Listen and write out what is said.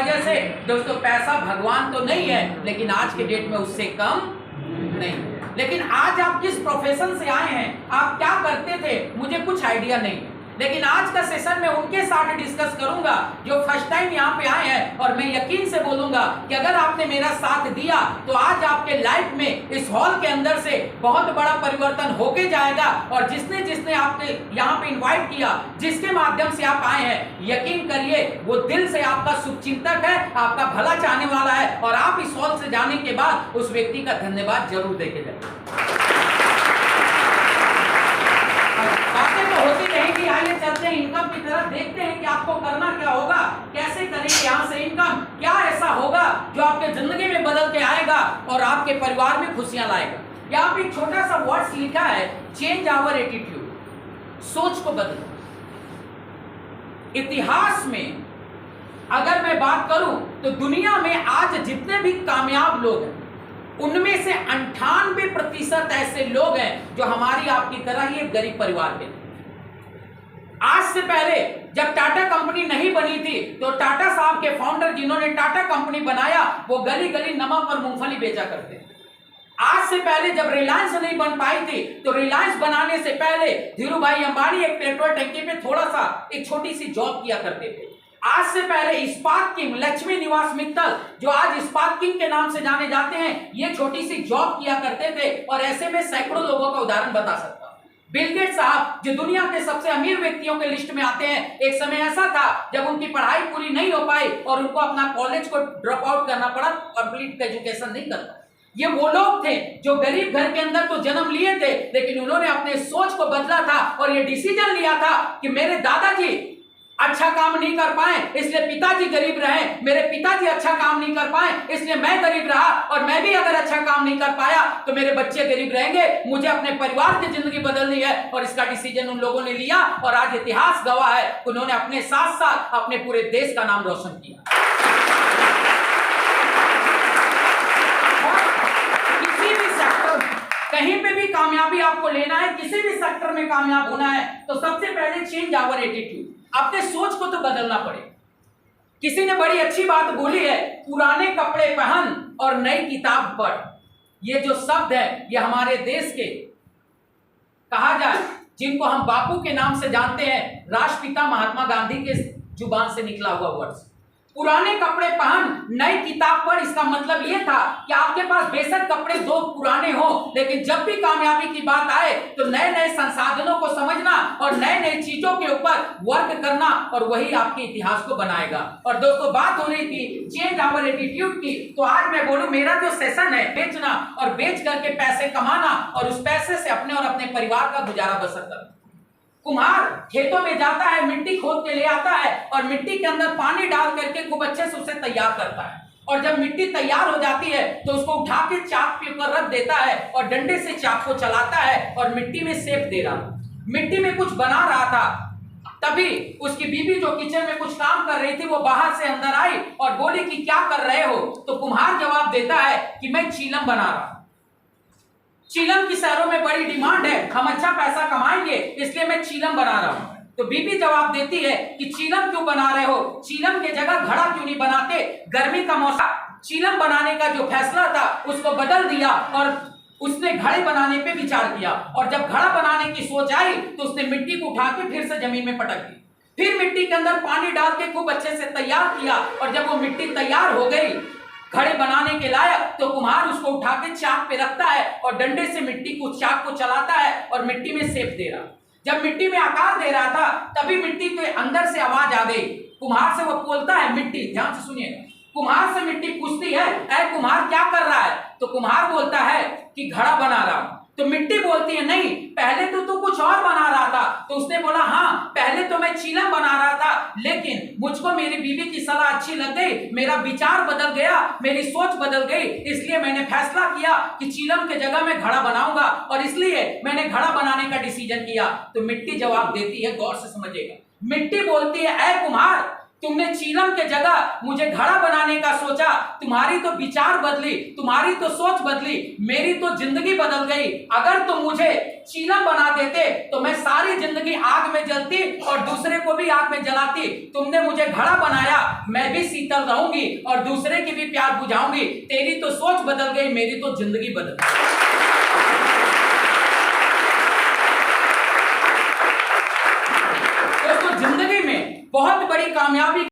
वजह से दोस्तों पैसा भगवान तो नहीं है, लेकिन आज के डेट में उससे कम नहीं। लेकिन आज आप किस प्रोफेशन से आए हैं, आप क्या करते थे, मुझे कुछ आइडिया नहीं। लेकिन आज का सेशन में उनके साथ डिस्कस करूंगा जो फर्स्ट टाइम यहाँ पे आए हैं, और मैं यकीन से बोलूंगा कि अगर आपने मेरा साथ दिया तो आज आपके लाइफ में इस हॉल के अंदर से बहुत बड़ा परिवर्तन होके जाएगा। और जिसने जिसने आपके यहाँ पे इनवाइट किया, जिसके माध्यम से आप आए हैं, यकीन करिए वो दिल से आपका शुभचिंतक है, आपका भला चाहने वाला है, और आप इस हॉल से जाने के बाद उस व्यक्ति का धन्यवाद जरूर देके जाए। बातें तो होती रहेंगी, आइए चलते हैं इनकम की तरफ, देखते हैं कि आपको करना क्या होगा, कैसे करेंगे यहाँ से इनकम, क्या ऐसा होगा जो आपके जिंदगी में बदल के आएगा और आपके परिवार में खुशियां लाएगा। यहाँ पे एक छोटा सा वर्ड्स लिखा है, चेंज आवर एटीट्यूड, सोच को बदलो। इतिहास में अगर मैं बात करूं तो दुनिया में आज जितने भी कामयाब लोग हैं उनमें से 98% ऐसे लोग हैं जो हमारी आपकी तरह ही एक गरीब परिवार के। आज से पहले जब टाटा कंपनी नहीं बनी थी तो टाटा साहब के फाउंडर जिन्होंने टाटा कंपनी बनाया वो गली गली नमक और मूंगफली बेचा करते थे। आज से पहले जब रिलायंस नहीं बन पाई थी तो रिलायंस बनाने से पहले धीरू भाई अंबानी एक पेट्रोल टंकी पे थोड़ा सा एक छोटी सी जॉब किया करते थे। आज से पहले इस्पात किंग लक्ष्मी निवास मित्तल, जो आज इस्पात किंग के नाम से जाने जाते हैं, ये छोटी सी जॉब किया करते थे। और ऐसे में सैकड़ों लोगों का उदाहरण बता सकता हूं। बिल गेट्स साहब जो दुनिया के सबसे अमीर व्यक्तियों के लिस्ट में आते हैं, एक समय ऐसा था जब उनकी पढ़ाई पूरी नहीं हो पाई और उनको अपना कॉलेज को ड्रॉप आउट करना पड़ा, कंप्लीट एजुकेशन नहीं करना। ये वो लोग थे जो गरीब घर के अंदर तो जन्म लिए थे, लेकिन उन्होंने अपने सोच को बदला था और ये डिसीजन लिया था कि मेरे दादाजी अच्छा काम नहीं कर पाए इसलिए पिताजी गरीब रहे, मेरे पिताजी अच्छा काम नहीं कर पाए इसलिए मैं गरीब रहा, और मैं भी अगर अच्छा काम नहीं कर पाया तो मेरे बच्चे गरीब रहेंगे। मुझे अपने परिवार की जिंदगी बदलनी है, और इसका डिसीजन उन लोगों ने लिया। और आज इतिहास गवाह है, उन्होंने अपने साथ साथ अपने पूरे देश का नाम रोशन किया। किसी भी सेक्टर, कहीं पे भी कामयाबी आपको लेना है, किसी भी सेक्टर में कामयाब होना है, तो सबसे पहले चेंज आवर एटीट्यूड, अपने सोच को तो बदलना पड़े। किसी ने बड़ी अच्छी बात बोली है, पुराने कपड़े पहन और नई किताब पढ़। ये जो शब्द है ये हमारे देश के, कहा जाए जिनको हम बापू के नाम से जानते हैं, राष्ट्रपिता महात्मा गांधी के जुबान से निकला हुआ वर्ड। पुराने कपड़े पहन नई किताब पढ़, इसका मतलब यह था कि आपके पास बेशक कपड़े दो पुराने हो, लेकिन जब भी कामयाबी की बात आए तो नए नए संसाधनों को समझना और नए नए चीजों के ऊपर वर्क करना, और वही आपके इतिहास को बनाएगा। और दोस्तों बात हो रही थी चेंज आवर एटीट्यूड की, तो आज मैं बोलूं मेरा जो सेशन है बेचना और बेच करके पैसे कमाना और उस पैसे से अपने और अपने परिवार का गुजारा बसर करना। कुम्हार खेतों में जाता है, मिट्टी खोद के ले आता है और मिट्टी के अंदर पानी डाल करके खूब अच्छे से उसे तैयार करता है, और जब मिट्टी तैयार हो जाती है तो उसको उठा के चाक के ऊपर रख देता है और डंडे से चाक को चलाता है और मिट्टी में शेप दे रहा था, मिट्टी में कुछ बना रहा था। तभी उसकी बीवी जो किचन में कुछ काम कर रही थी वो बाहर से अंदर आई और बोली कि क्या कर रहे हो? तो कुम्हार जवाब देता है कि मैं चीलम बना रहा हूं। चीलम की शहरों में बड़ी डिमांड है, हम अच्छा पैसा कमाएंगे इसलिए मैं चीलम बना रहा हूं। तो बीबी जवाब देती है कि चीलम क्यों बना रहे हो? चीलम के जगह घड़ा क्यों नहीं बनाते? गर्मी का मौसम, चीलम बनाने का जो फैसला था उसको बदल दिया और उसने घड़े बनाने पे विचार किया, और जब घड़ा बनाने की सोच आई तो उसने मिट्टी को उठा के फिर से जमीन में पटक दी, फिर मिट्टी के अंदर पानी डाल के खूब अच्छे से तैयार किया, और जब वो मिट्टी तैयार हो गई घड़े बनाने के लायक, तो कुम्हार उसको उठा के चाक पे रखता है और डंडे से मिट्टी को चाक को चलाता है और मिट्टी में शेप दे रहा। जब मिट्टी में आकार दे रहा था तभी मिट्टी के अंदर से आवाज आ गई। कुम्हार से वो बोलता है, मिट्टी, ध्यान से सुनिएगा, कुम्हार से मिट्टी पूछती है, ऐ कुम्हार क्या कर रहा है? तो कुम्हार बोलता है कि घड़ा बना रहा हूं। तो मिट्टी बोलती है, नहीं पहले तो तू कुछ और बना रहा था। तो उसने बोला, हाँ पहले तो मैं चीलम बना रहा था, लेकिन मुझको मेरी बीवी की सलाह अच्छी लग गई, मेरा विचार बदल गया, मेरी सोच बदल गई, इसलिए मैंने फैसला किया कि चीलम के जगह मैं घड़ा बनाऊंगा, और इसलिए मैंने घड़ा बनाने का डिसीजन किया। तो मिट्टी जवाब देती है, गौर से समझिएगा, मिट्टी बोलती है, ऐ कुम्हार तुमने चीलम के जगह मुझे घड़ा बनाने का सोचा। तुम्हारी तो विचार बदली, तुम्हारी तो सोच बदली, मेरी तो जिंदगी बदल गई। अगर तुम मुझे चीलम बना देते तो मैं सारी जिंदगी आग में जलती और दूसरे को भी आग में जलाती। तुमने मुझे घड़ा बनाया, मैं भी शीतल रहूंगी और दूसरे की भी प्यास बुझाऊंगी। तेरी तो सोच बदल गई, मेरी तो जिंदगी बदल गई। दोस्तों, जिंदगी में बहुत बड़ी कामयाबी